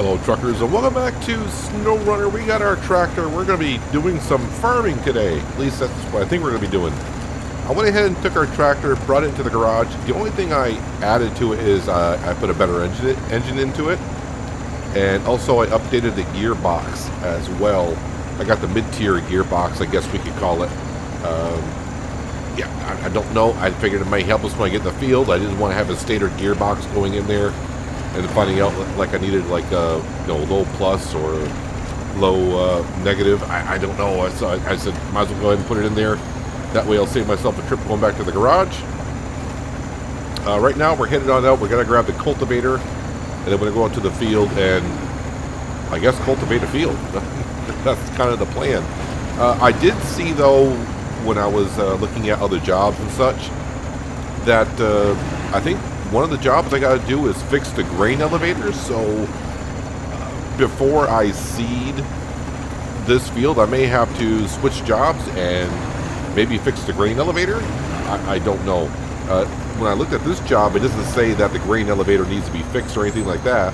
Hello truckers and welcome back to SnowRunner. We got our tractor. We're going to be doing some farming today. At least that's what I think we're going to be doing. I went ahead and took our tractor, brought it into the garage. The only thing I added to it is I put a better engine into it. And also I updated the gearbox as well. I got the mid-tier gearbox, I guess we could call it. Yeah, I don't know. I figured it might help us when I get in the field. I didn't want to have a standard gearbox going in there and finding out like I needed like low plus or low negative. I don't know. So I said might as well go ahead and put it in there. That way I'll save myself a trip going back to the garage. Right now we're headed on out. We're gonna grab the cultivator and then we're gonna go out to the field and I guess cultivate a field. That's kind of the plan. I did see though when I was looking at other jobs and such that I think one of the jobs I got to do is fix the grain elevators. So before I seed this field, I may have to switch jobs and maybe fix the grain elevator. I don't know. When I looked at this job, it doesn't say that the grain elevator needs to be fixed or anything like that.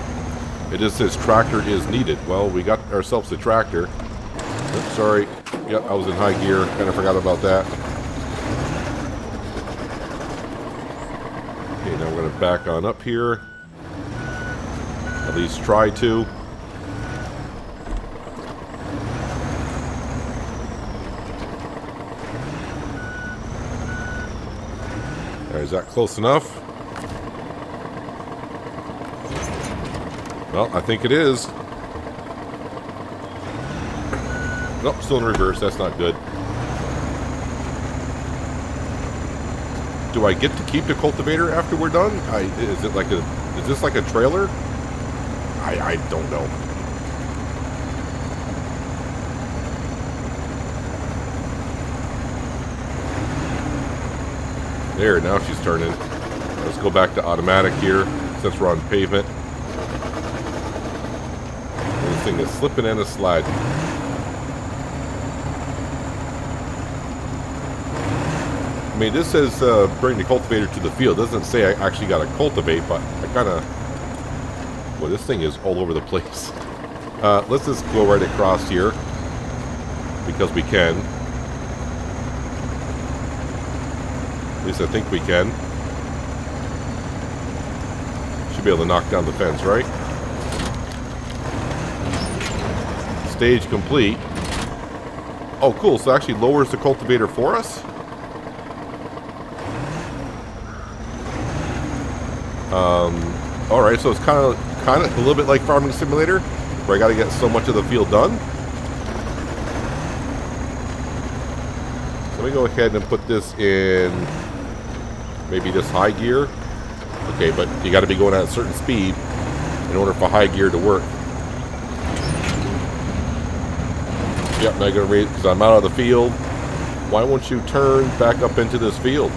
It just says tractor is needed. Well, we got ourselves a tractor. Oops, sorry. Yep, I was in high gear. Kind of forgot about that. Okay, now we're going to back on up here. At least try to. Is that close enough? Well, I think it is. Nope, still in reverse. That's not good. Do I get to keep the cultivator after we're done? Is this like a trailer? I don't know. There, now she's turning. Let's go back to automatic here since we're on pavement. And this thing is slipping and a sliding. I mean, this says bring the cultivator to the field. It doesn't say I actually got to cultivate, but I kind of... Well, this thing is all over the place. Let's just go right across here because we can. At least I think we can. Should be able to knock down the fence, right? Stage complete. Oh, cool. So it actually lowers the cultivator for us? Alright, so it's kind of a little bit like Farming Simulator, where I got to get so much of the field done. So let me go ahead and put this in maybe this high gear. Okay, but you got to be going at a certain speed in order for high gear to work. Yep, now I'm going to read because I'm out of the field. Why won't you turn back up into this field?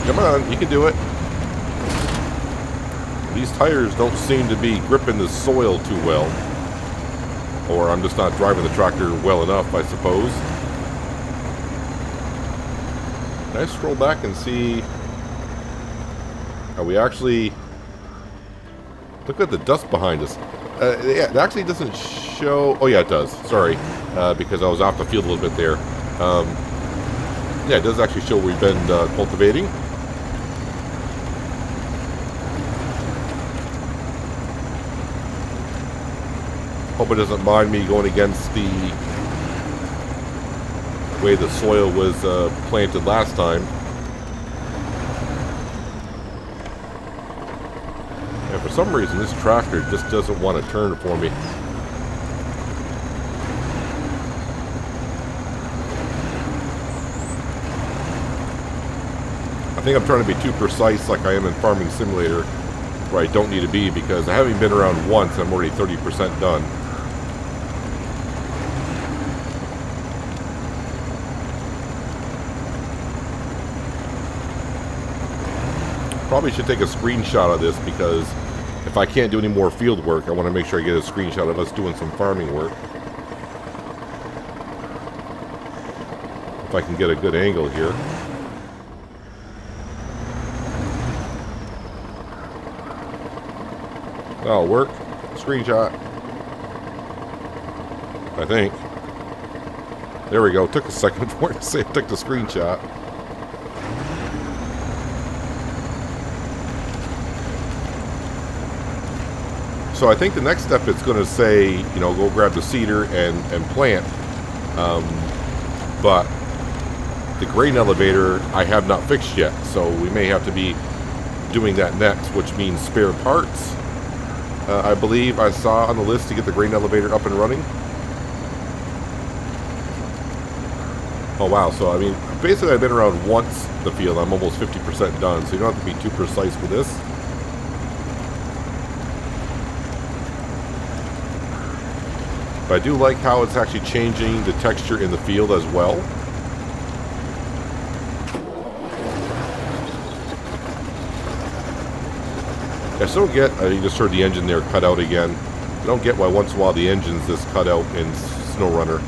Come on, you can do it. These tires don't seem to be gripping the soil too well. Or I'm just not driving the tractor well enough, I suppose. Can I scroll back and see... Are we actually... Look at the dust behind us. Yeah, it actually doesn't show... Oh yeah, it does. Sorry. Because I was off the field a little bit there. Yeah, it does actually show we've been cultivating. Hope it doesn't mind me going against the way the soil was planted last time. And for some reason, this tractor just doesn't want to turn for me. I think I'm trying to be too precise like I am in Farming Simulator, where I don't need to be, because I haven't been around once and I'm already 30% done. Probably should take a screenshot of this, because if I can't do any more field work, I want to make sure I get a screenshot of us doing some farming work. If I can get a good angle here. That'll work. Screenshot. I think. There we go. Took a second for it to say I took the screenshot. So I think the next step it's going to say, you know, go grab the seeder and plant. But the grain elevator I have not fixed yet, so we may have to be doing that next, which means spare parts. I believe I saw on the list to get the grain elevator up and running. Oh wow, so I mean, basically I've been around once the field. I'm almost 50% done, so you don't have to be too precise with this. But I do like how it's actually changing the texture in the field as well. I still don't get, you just heard the engine there cut out again. I don't get why once in a while the engine's just cut out in SnowRunner.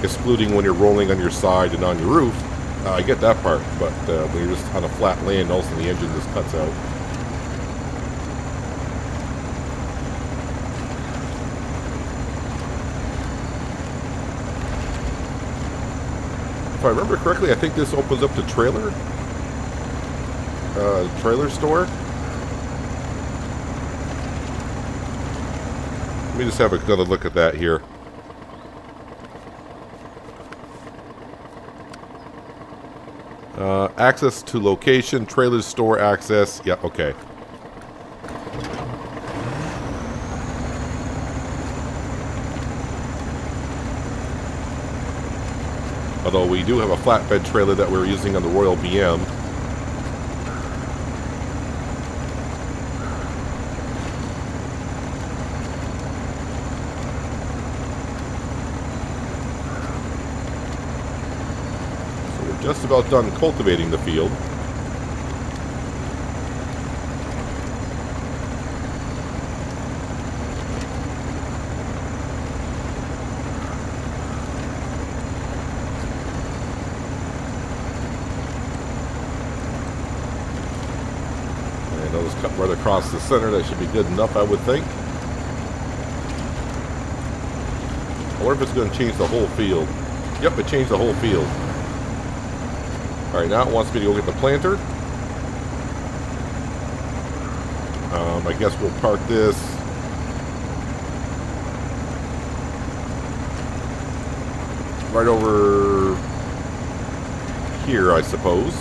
Excluding when you're rolling on your side and on your roof. I get that part, but when you're just on a flat land, also the engine just cuts out. If I remember correctly, I think this opens up the trailer store. Let me just have another look at that here. Access to location, trailer store access. Yeah, okay. Although we do have a flatbed trailer that we're using on the Royal BM. So we're just about done cultivating the field. Cut right across the center. That should be good enough, I would think. I wonder if it's going to change the whole field. Yep, it changed the whole field. Alright, now it wants me to go get the planter. I guess we'll park this right over here, I suppose.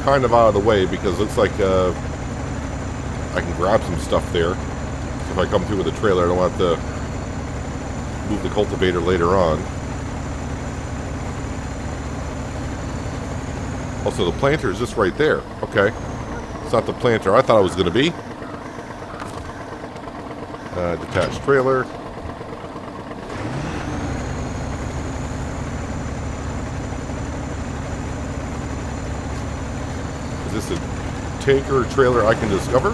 Kind of out of the way because it looks like I can grab some stuff there. If I come through with a trailer, I don't have to move the cultivator later on. Also, the planter is just right there. Okay. It's not the planter I thought it was going to be. Detached trailer. Is this a tanker trailer I can discover?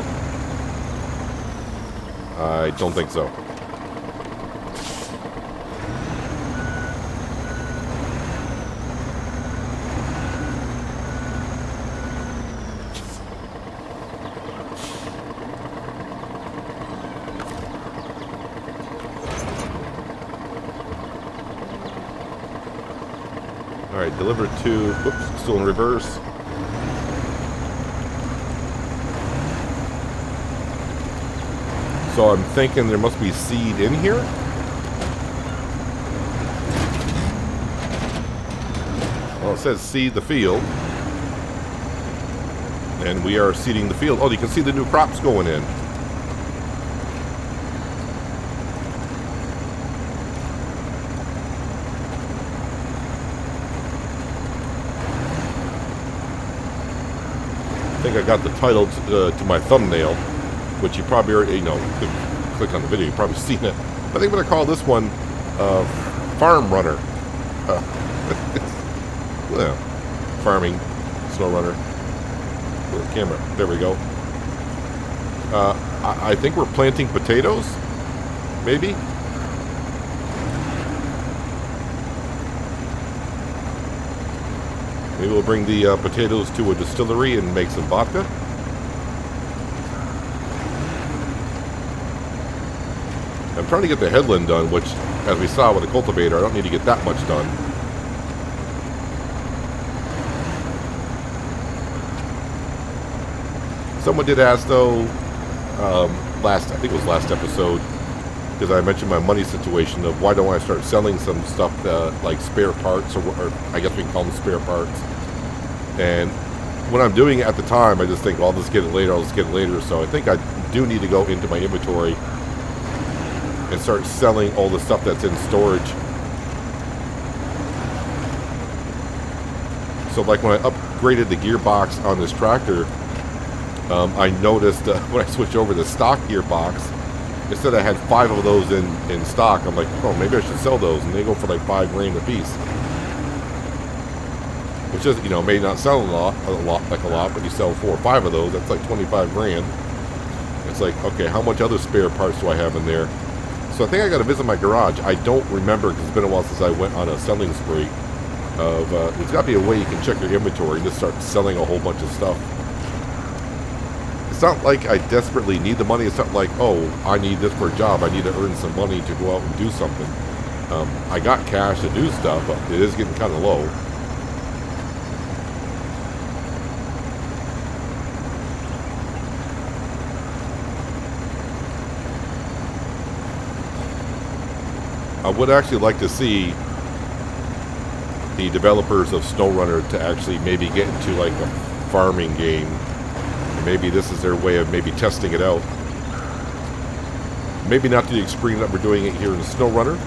I don't think so. Alright, deliver to... Whoops, still in reverse. So I'm thinking there must be seed in here. Well, it says seed the field. And we are seeding the field. Oh, you can see the new crops going in. I think I got the title to my thumbnail, which you probably already, you know, could click on the video, you've probably seen it. I think I'm going to call this one Farm Runner. Yeah, farming, SnowRunner. Camera, there we go. I think we're planting potatoes, maybe? Maybe we'll bring the potatoes to a distillery and make some vodka. I'm trying to get the headland done, which, as we saw with the cultivator, I don't need to get that much done. Someone did ask, though, I think it was last episode, because I mentioned my money situation of why don't I start selling some stuff like spare parts, or I guess we can call them spare parts. And when I'm doing it at the time, I just think, well, I'll just get it later, So I think I do need to go into my inventory and start selling all the stuff that's in storage. So like when I upgraded the gearbox on this tractor, I noticed when I switched over to the stock gearbox, instead I had 5 of those in stock. I'm like, oh, maybe I should sell those, and they go for like $5 grand a piece. Which is, you know, may not sound a lot, but you sell 4 or 5 of those, that's like 25 grand. It's like, okay, how much other spare parts do I have in there? So I think I got to visit my garage. I don't remember, because it's been a while since I went on a selling spree. There's got to be a way you can check your inventory and just start selling a whole bunch of stuff. It's not like I desperately need the money. It's not like, oh, I need this for a job. I need to earn some money to go out and do something. I got cash to do stuff, but it is getting kind of low. I would actually like to see the developers of SnowRunner to actually maybe get into like a farming game. Maybe this is their way of maybe testing it out. Maybe not to the extreme that we're doing it here in SnowRunner.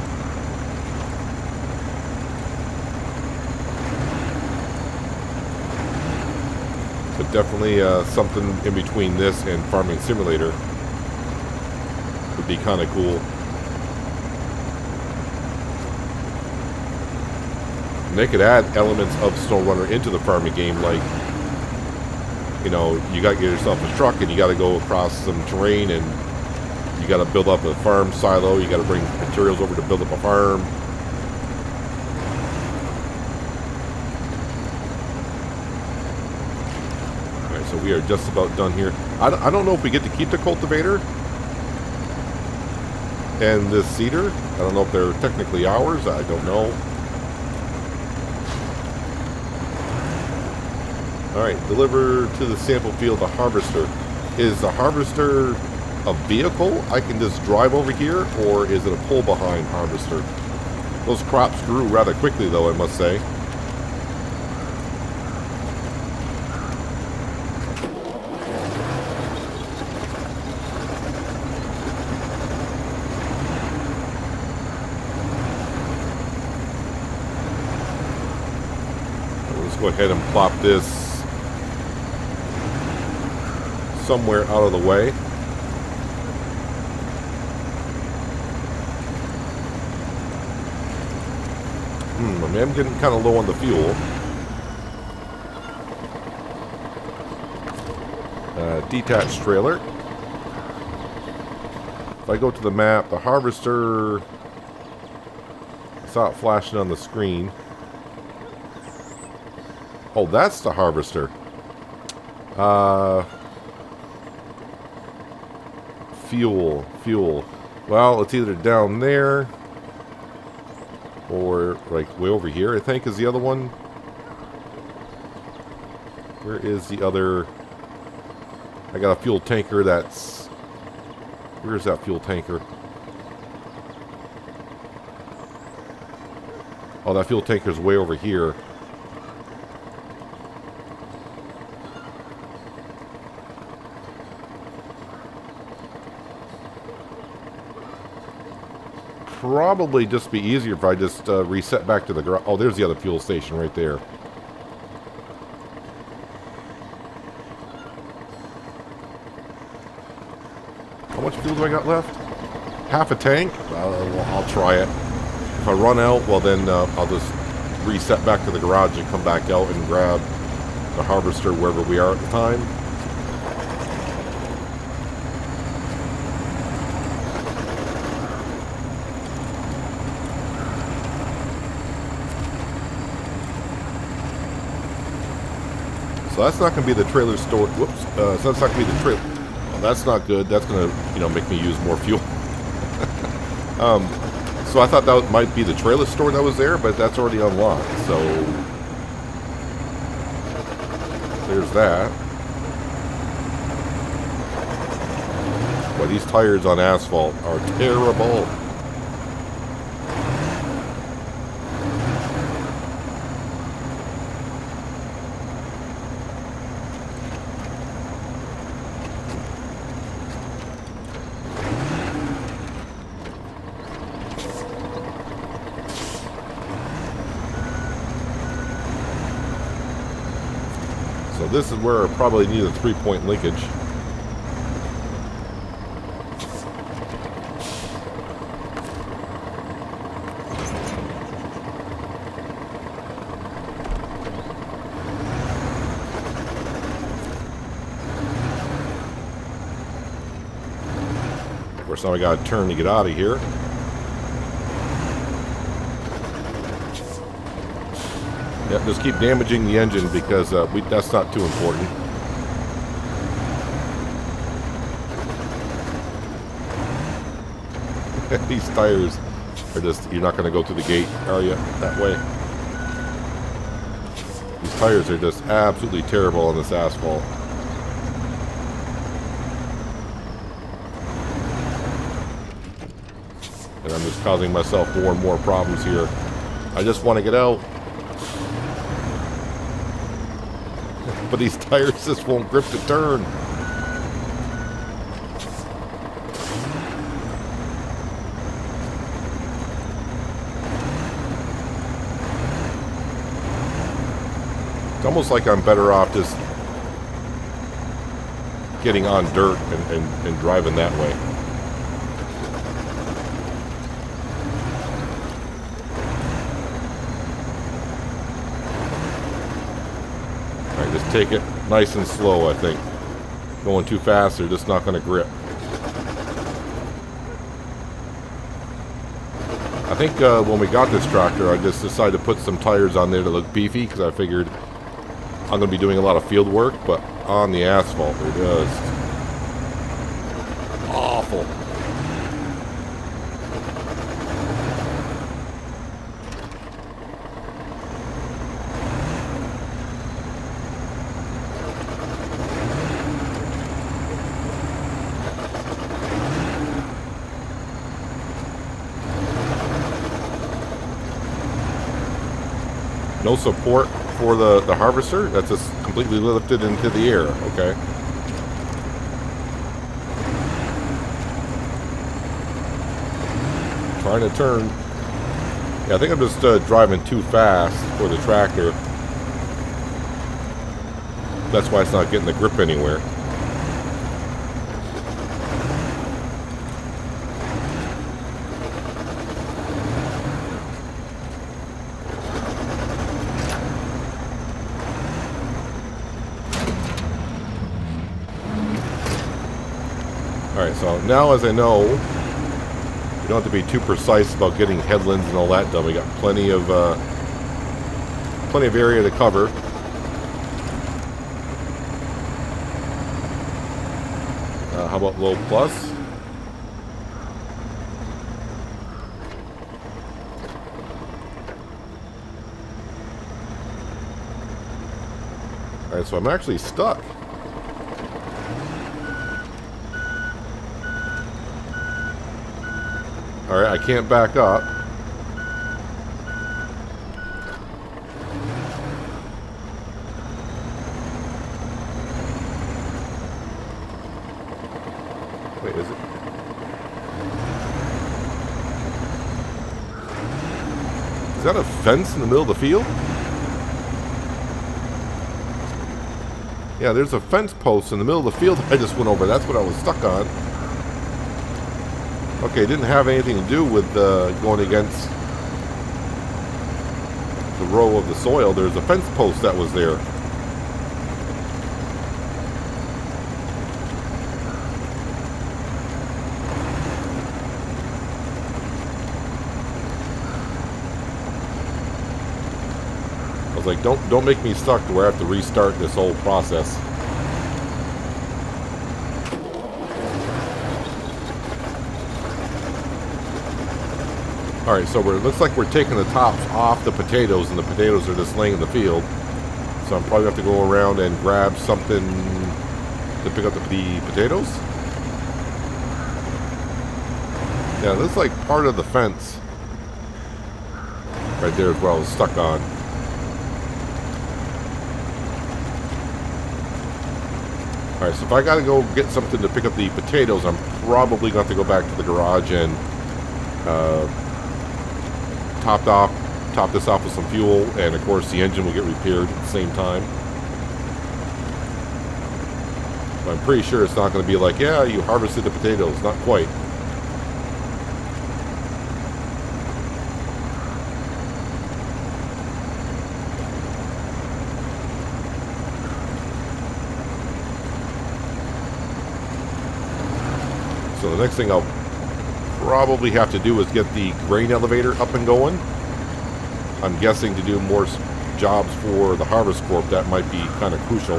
But definitely something in between this and Farming Simulator would be kind of cool. And they could add elements of SnowRunner into the farming game, like, you know, you got to get yourself a truck and you got to go across some terrain and you got to build up a farm silo. You got to bring materials over to build up a farm. All right, so we are just about done here. I don't know if we get to keep the cultivator and this seeder. I don't know if they're technically ours. I don't know. Alright, deliver to the sample field the harvester. Is the harvester a vehicle I can just drive over here, or is it a pull-behind harvester? Those crops grew rather quickly, though, I must say. Let's go ahead and plop this somewhere out of the way. I mean, I'm getting kind of low on the fuel. Detached trailer. If I go to the map, the harvester, I saw it flashing on the screen. Oh, that's the harvester. Fuel. Well, it's either down there or like way over here, I think, is the other one. Where is the other? I got a fuel tanker that's... Where's that fuel tanker? Oh, that fuel tanker's way over here. Probably just be easier if I just reset back to the garage. Oh, there's the other fuel station right there. How much fuel do I got left? Half a tank? I'll try it. If I run out, well then I'll just reset back to the garage and come back out and grab the harvester wherever we are at the time. So that's not going to be the trailer store. Whoops. So that's not going to be the trailer. Well, that's not good. That's going to, you know, make me use more fuel. So I thought that might be the trailer store that was there, but that's already unlocked. So there's that. Boy, these tires on asphalt are terrible. So this is where I probably need a 3-point linkage. Of course, now I got to turn to get out of here. Yep, just keep damaging the engine because that's not too important. These tires are just, you're not going to go through the gate, are you, that way? These tires are just absolutely terrible on this asphalt. And I'm just causing myself more and more problems here. I just want to get out. But these tires just won't grip the turn. It's almost like I'm better off just getting on dirt and driving that way. Just take it nice and slow, I think. Going too fast, they're just not going to grip. I think when we got this tractor, I just decided to put some tires on there to look beefy because I figured I'm going to be doing a lot of field work, but on the asphalt, they're just awful. No support for the harvester. That's just completely lifted into the air. Okay. Trying to turn. Yeah, I think I'm just driving too fast for the tractor. That's why it's not getting the grip anywhere. Alright, so now as I know, you don't have to be too precise about getting headlands and all that done. We got plenty of area to cover. How about low plus? Alright, so I'm actually stuck. Alright, I can't back up. Wait, is it? Is that a fence in the middle of the field? Yeah, there's a fence post in the middle of the field I just went over. That's what I was stuck on. Okay, it didn't have anything to do with going against the row of the soil. There's a fence post that was there. was like, don't make me stuck to where I have to restart this whole process. Alright, so it looks like we're taking the tops off the potatoes, and the potatoes are just laying in the field. So I'm probably going to have to go around and grab something to pick up the potatoes. Yeah, this is like part of the fence. Right there is where I was stuck on. Alright, so if I gotta go get something to pick up the potatoes, I'm probably going to have to go back to the garage and top this off with some fuel, and of course the engine will get repaired at the same time. But I'm pretty sure it's not going to be like, yeah, you harvested the potatoes. Not quite. So the next thing I'll probably have to do is get the grain elevator up and going. I'm guessing to do more jobs for the Harvest Corp, that might be kind of crucial.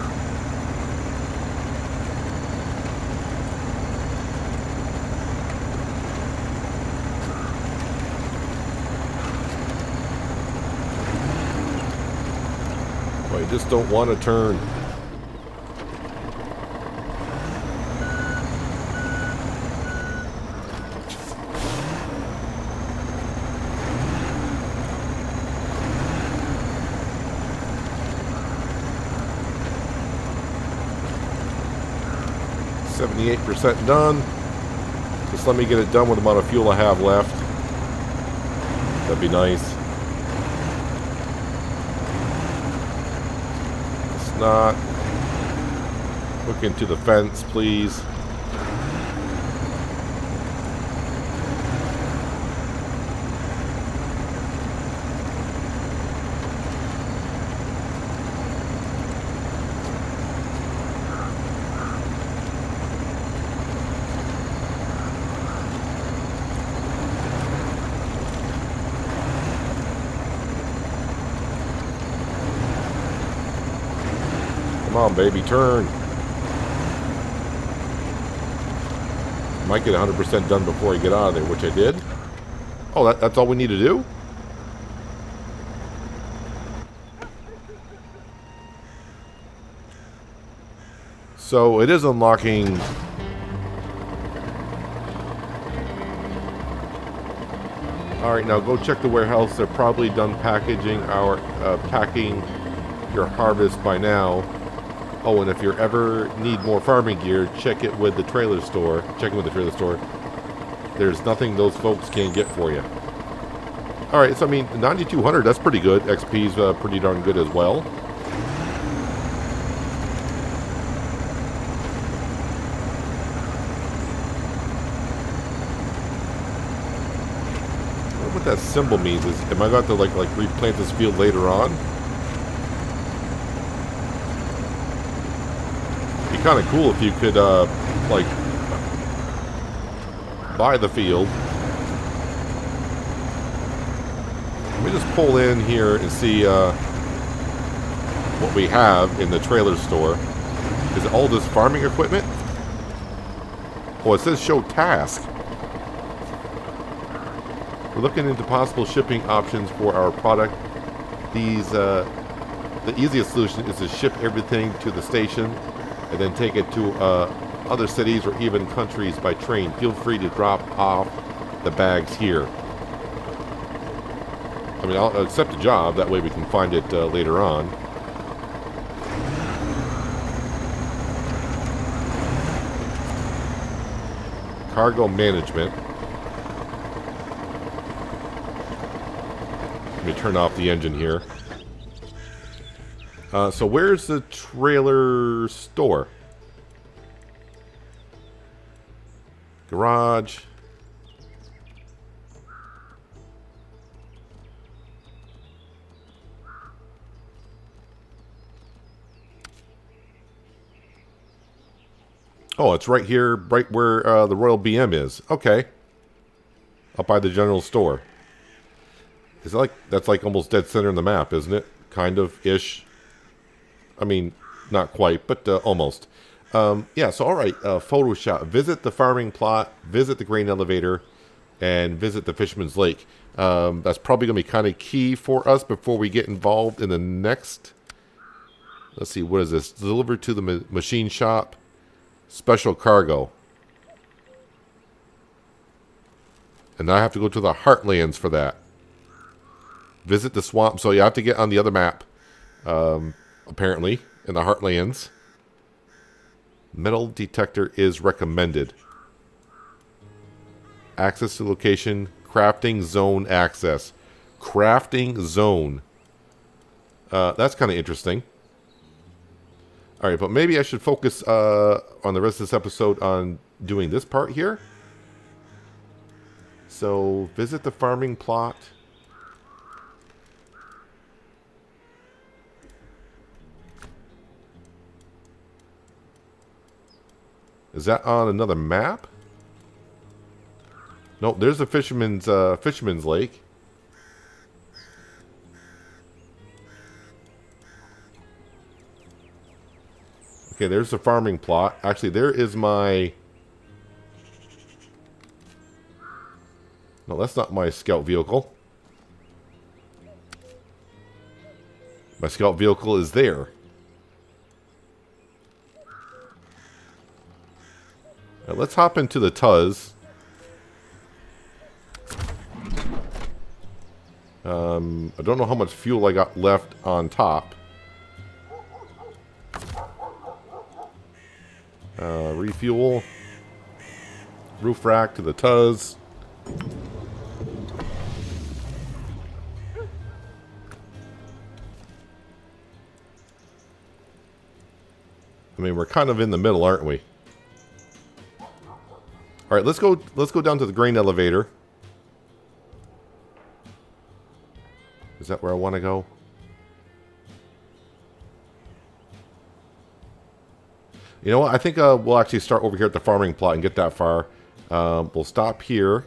Well, I just don't want to turn. %, done. Just let me get it done with the amount of fuel I have left. That'd be nice. It's not. Look into the fence, please. Come on, baby, turn. Might get 100% done before I get out of there, which I did. Oh, that's all we need to do? So it is unlocking. Alright, now go check the warehouse. They're probably done packaging packing your harvest by now. Oh, and if you ever need more farming gear, check it with the trailer store. Check it with the trailer store. There's nothing those folks can't get for you. Alright, so I mean, 9,200, that's pretty good. XP's pretty darn good as well. I wonder what that symbol means. Am I going to like replant this field later on? Kind of cool if you could like buy the field. Let me just pull in here and see what we have in the trailer store. Is it all this farming equipment? Oh, it says show task. We're looking into possible shipping options for our product. The easiest solution is to ship everything to the station and then take it to other cities or even countries by train. Feel free to drop off the bags here. I mean, I'll accept the job. That way we can find it later on. Cargo management. Let me turn off the engine here. So where's the trailer store? Garage. Oh, it's right here, right where the Royal BM is. Okay. Up by the general store. Is it like, that's like almost dead center in the map, isn't it? kind of ish. I mean, not quite, but almost. Yeah, so all right, Photoshop. Visit the farming plot, visit the grain elevator, and visit the Fisherman's Lake. That's probably going to be kind of key for us before we get involved in the next. Let's see, what is this? Delivered to the machine shop. Special cargo. And I have to go to the Heartlands for that. Visit the swamp. So you have to get on the other map. Apparently, in the Heartlands. Metal detector is recommended. Access to location. Crafting zone access. Crafting zone. That's kind of interesting. Alright, but maybe I should focus on the rest of this episode on doing this part here. So, visit the farming plot. Is that on another map? No, there's the Fisherman's Lake. Okay, there's the farming plot. Actually, there is my... No, that's not my scout vehicle. My scout vehicle is there. Now, let's hop into the Tuz. I don't know how much fuel I got left on top. Refuel. Roof rack to the Tuz. I mean, we're kind of in the middle, aren't we? All right, let's go down to the grain elevator. Is that where I want to go? You know what? I think we'll actually start over here at the farming plot and get that far. We'll stop here,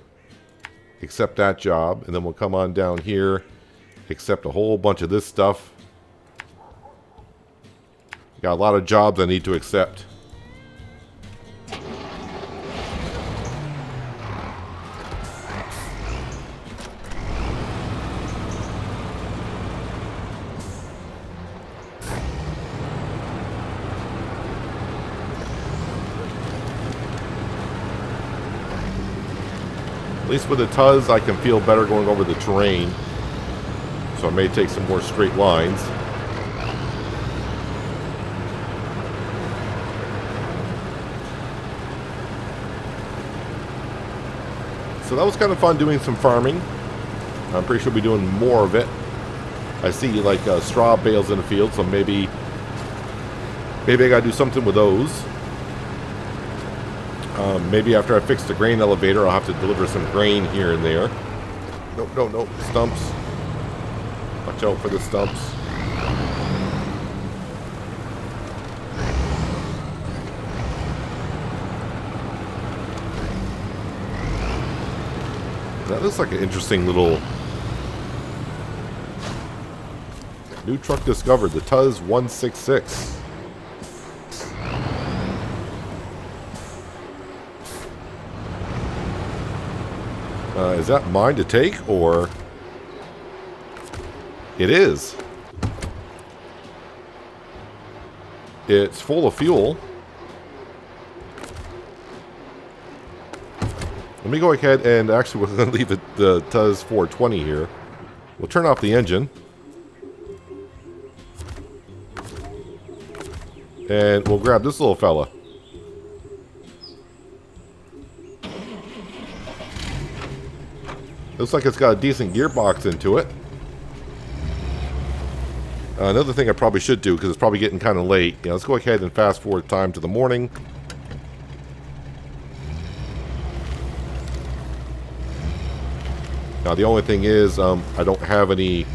accept that job, and then we'll come on down here, accept a whole bunch of this stuff. Got a lot of jobs I need to accept. At least with the Tuz, I can feel better going over the terrain. So I may take some more straight lines. So that was kind of fun doing some farming. I'm pretty sure we'll be doing more of it. I see like straw bales in the field, so maybe I gotta do something with those. Maybe after I fix the grain elevator, I'll have to deliver some grain here and there. No, stumps. Watch out for the stumps. That looks like an interesting little new truck discovered, the Tuz 166. Is that mine to take, or it is? It's full of fuel. Let me go ahead and actually we're going to leave the Tuz 420 here. We'll turn off the engine. And we'll grab this little fella. Looks like it's got a decent gearbox into it. Another thing I probably should do, because it's probably getting kind of late. Yeah, let's go ahead and fast forward time to the morning. Now the only thing is, I don't have any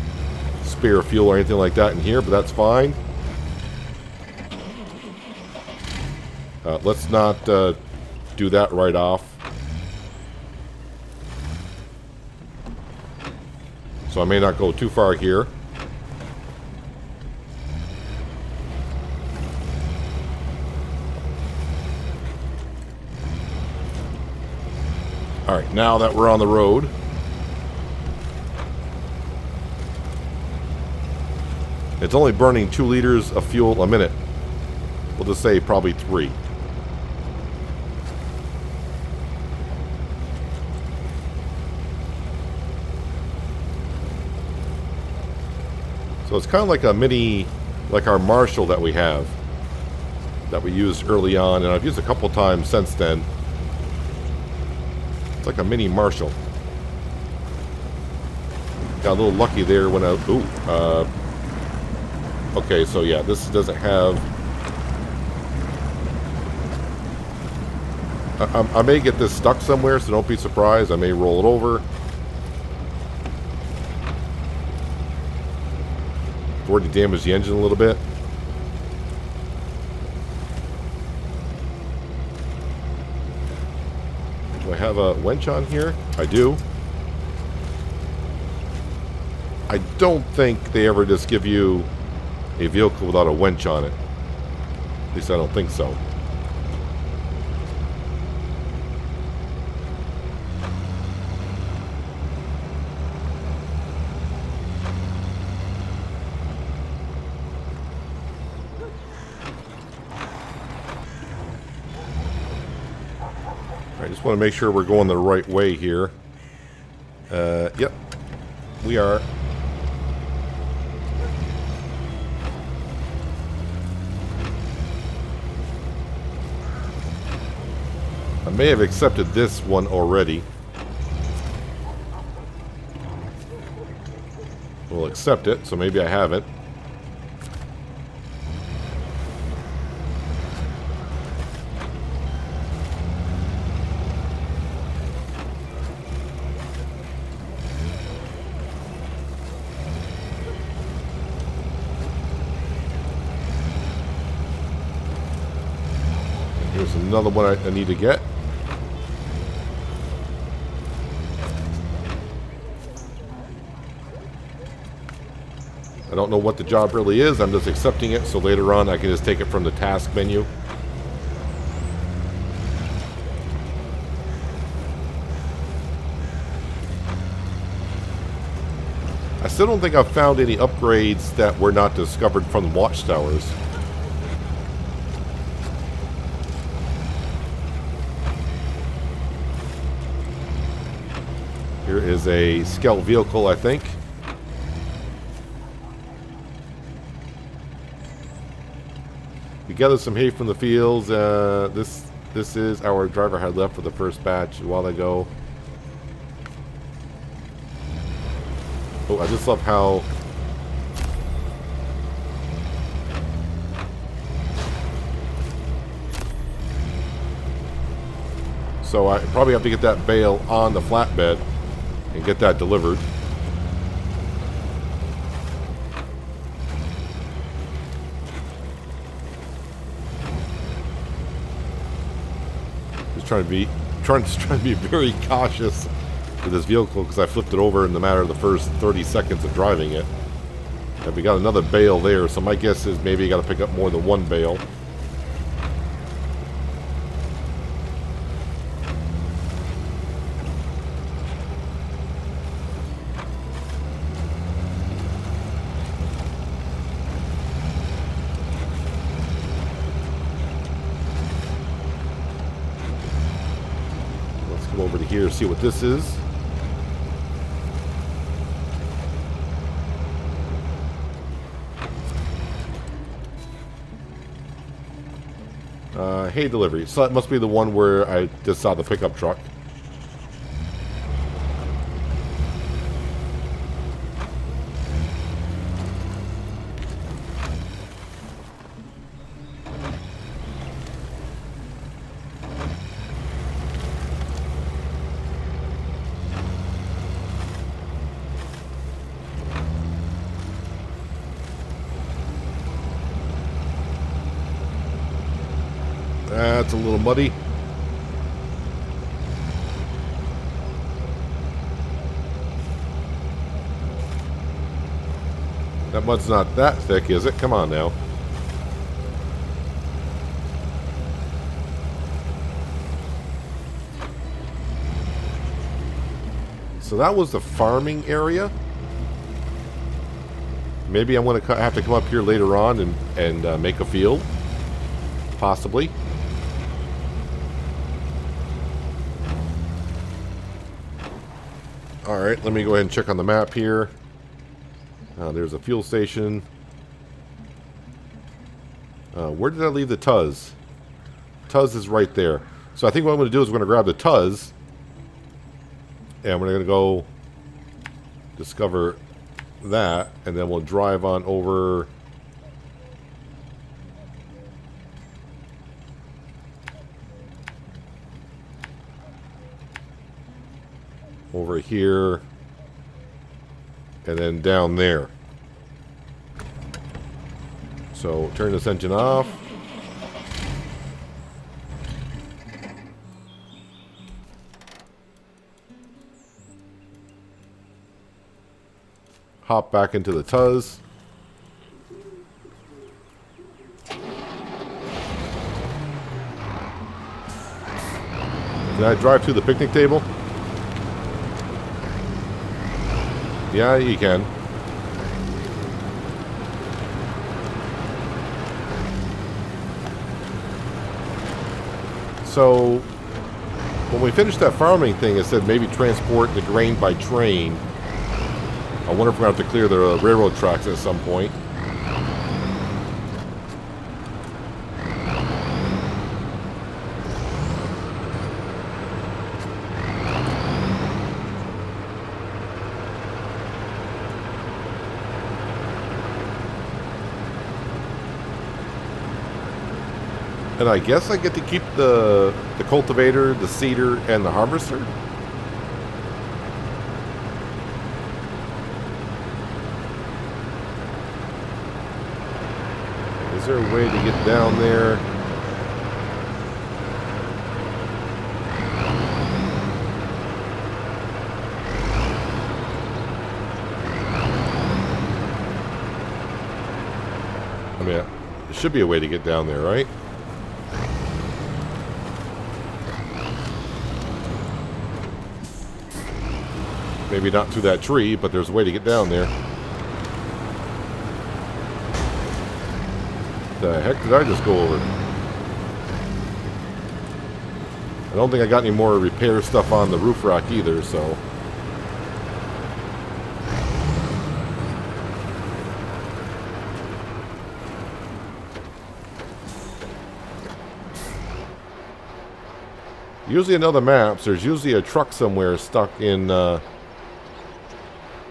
spare fuel or anything like that in here, but that's fine. Let's not do that right off. So I may not go too far here. Alright, now that we're on the road, it's only burning 2 liters of fuel a minute. We'll just say probably 3. So it's kind of like a mini, like our Marshall that we have, that we used early on, and I've used a couple times since then. It's like a mini Marshall. Got a little lucky there when I... Ooh. Okay, so yeah, this doesn't have... I may get this stuck somewhere, so don't be surprised. I may roll it over. I've already damaged the engine a little bit. Do I have a winch on here? I do. I don't think they ever just give you a vehicle without a winch on it. At least I don't think so. I just want to make sure we're going the right way here. Yep, we are. I may have accepted this one already. We'll accept it, so maybe I haven't. Here's another one I need to get. I don't know what the job really is. I'm just accepting it, so later on I can just take it from the task menu. I still don't think I've found any upgrades that were not discovered from the watchtowers. Here is a scout vehicle, I think. We gathered some hay from the fields. This is our driver had left for the first batch a while ago. Oh, I just love how so I probably have to get that bale on the flatbed and get that delivered. Just trying to be very cautious with this vehicle because I flipped it over in the matter of the first 30 seconds of driving it. And we got another bale there, so my guess is maybe you got to pick up more than one bale. Let's come over to here, see what this is. Hay delivery. So that must be the one where I just saw the pickup truck. That's a little muddy. That mud's not that thick, is it? Come on now. So that was the farming area. Maybe I'm going to have to come up here later on and make a field. Possibly. Alright, let me go ahead and check on the map here. There's a fuel station. Where did I leave the Tuz? Tuz is right there. So I think what I'm going to do is we're going to grab the Tuz. And we're going to go discover that. And then we'll drive on over. Over here. And then down there. So turn this engine off. Hop back into the Tuz. Can I drive to the picnic table? Yeah, you can. So, when we finished that farming thing, it said maybe transport the grain by train. I wonder if we're going to have to clear the railroad tracks at some point. And I guess I get to keep the cultivator, the seeder, and the harvester. Is there a way to get down there? I mean, there should be a way to get down there, right? Maybe not through that tree, but there's a way to get down there. The heck did I just go over? I don't think I got any more repair stuff on the roof rack either, so. Usually in other maps, there's usually a truck somewhere stuck in the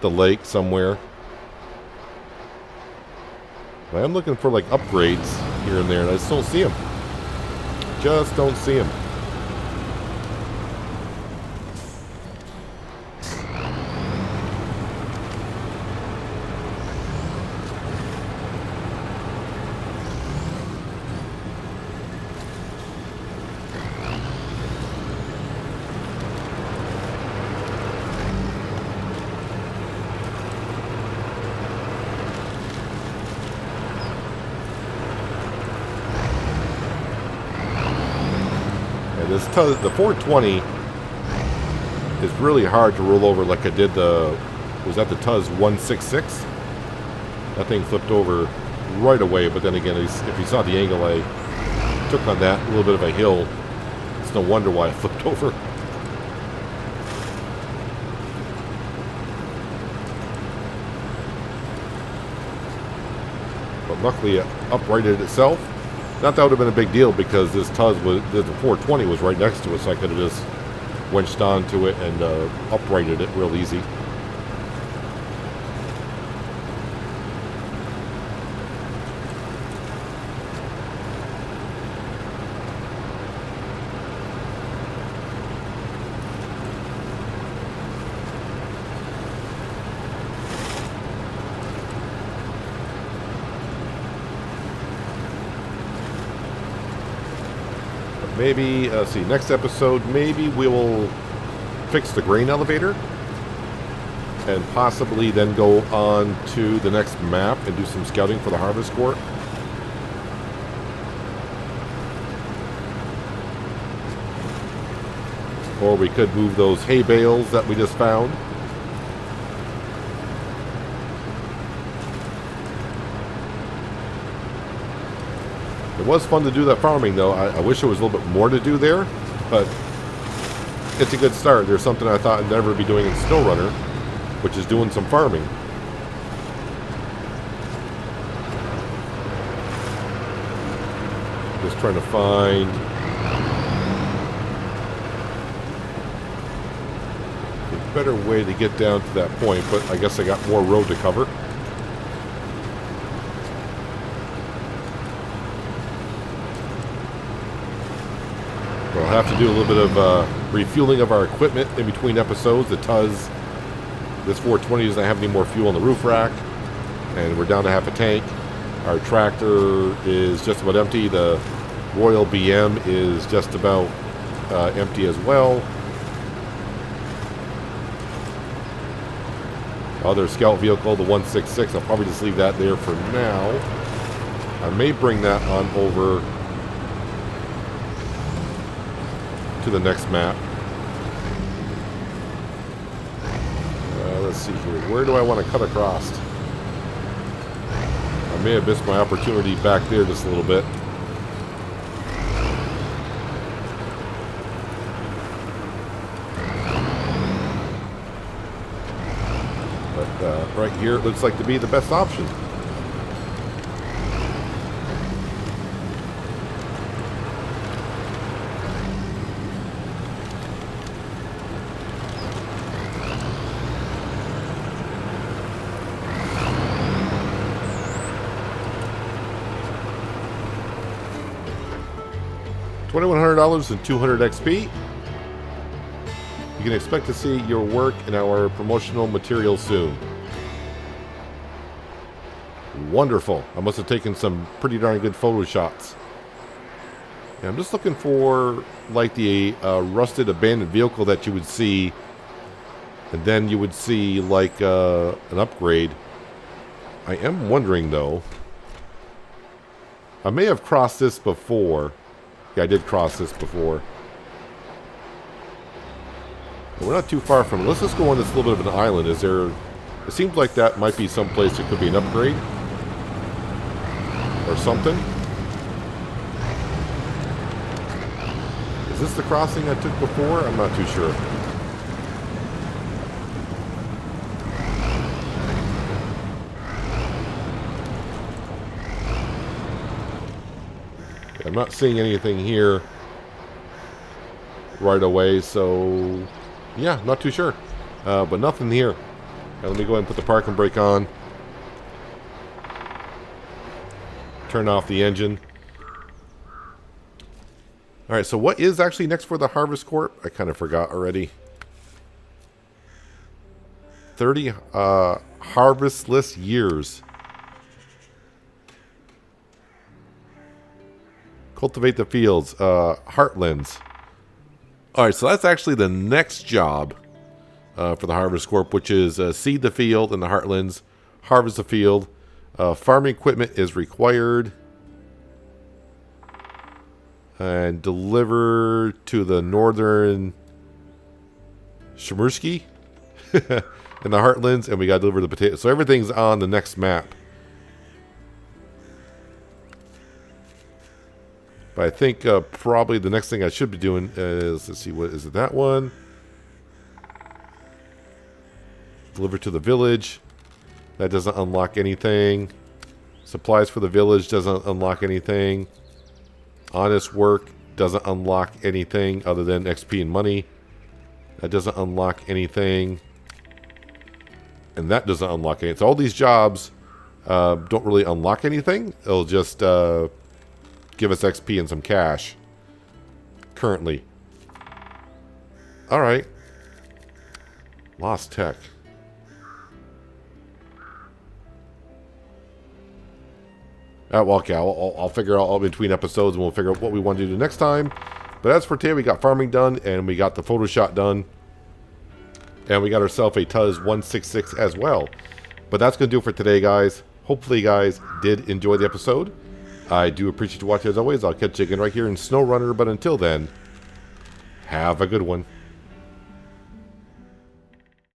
lake somewhere. But I'm looking for like upgrades here and there, and I just don't see them. Just don't see them. The 420 is really hard to roll over like I did was that the Tuz 166? That thing flipped over right away, but then again, if you saw the angle I took on that little bit of a hill, it's no wonder why it flipped over. But luckily it uprighted itself. Not that would have been a big deal because this Tuz the 420 was right next to it, so I could have just winched onto it and uprighted it real easy. Maybe, let's see, next episode, maybe we will fix the grain elevator and possibly then go on to the next map and do some scouting for the harvest court. Or we could move those hay bales that we just found. It was fun to do that farming, though. I wish there was a little bit more to do there, but it's a good start. There's something I thought I'd never be doing in SnowRunner, which is doing some farming. Just trying to find a better way to get down to that point, but I guess I got more road to cover. We'll have to do a little bit of refueling of our equipment in between episodes. The Tuz, this 420 doesn't have any more fuel on the roof rack, and we're down to half a tank. Our tractor is just about empty. The Royal BM is just about empty as well. Other scout vehicle, the 166, I'll probably just leave that there for now. I may bring that on over to the next map. Let's see here. Where do I want to cut across? I may have missed my opportunity back there just a little bit. But right here it looks like to be the best option. $2,100 and 200 XP. You can expect to see your work in our promotional material soon. Wonderful. I must have taken some pretty darn good photo shots. Yeah, I'm just looking for like the rusted abandoned vehicle that you would see, and then you would see like an upgrade. I am wondering though, I may have crossed this before. Yeah, I did cross this before. But we're not too far from it. Let's just go on this little bit of an island. Is there... It seems like that might be some place that could be an upgrade. Or something. Is this the crossing I took before? I'm not too sure. I'm not seeing anything here right away, so yeah, not too sure. But nothing here. Now, let me go ahead and put the parking brake on. Turn off the engine. Alright, so what is actually next for the Harvest Corp? I kind of forgot already. 30 harvestless years. Cultivate the fields. Heartlands. Alright, so that's actually the next job for the Harvest Corp, which is seed the field in the Heartlands, harvest the field. Farming equipment is required. And deliver to the northern Shmursky in the Heartlands, and we got to deliver the potatoes. So everything's on the next map. But I think probably the next thing I should be doing is, let's see, what is it, that one? Deliver to the village. That doesn't unlock anything. Supplies for the village doesn't unlock anything. Honest work doesn't unlock anything other than XP and money. That doesn't unlock anything. And that doesn't unlock anything. So all these jobs don't really unlock anything. It'll just give us XP and some cash. Currently. Alright. Lost tech. Well, okay, I'll figure out all between episodes, and we'll figure out what we want to do next time. But as for today, we got farming done, and we got the photo shot done. And we got ourselves a Tuz 166 as well. But that's going to do it for today, guys. Hopefully you guys did enjoy the episode. I do appreciate you watching as always. I'll catch you again right here in SnowRunner. But until then, have a good one.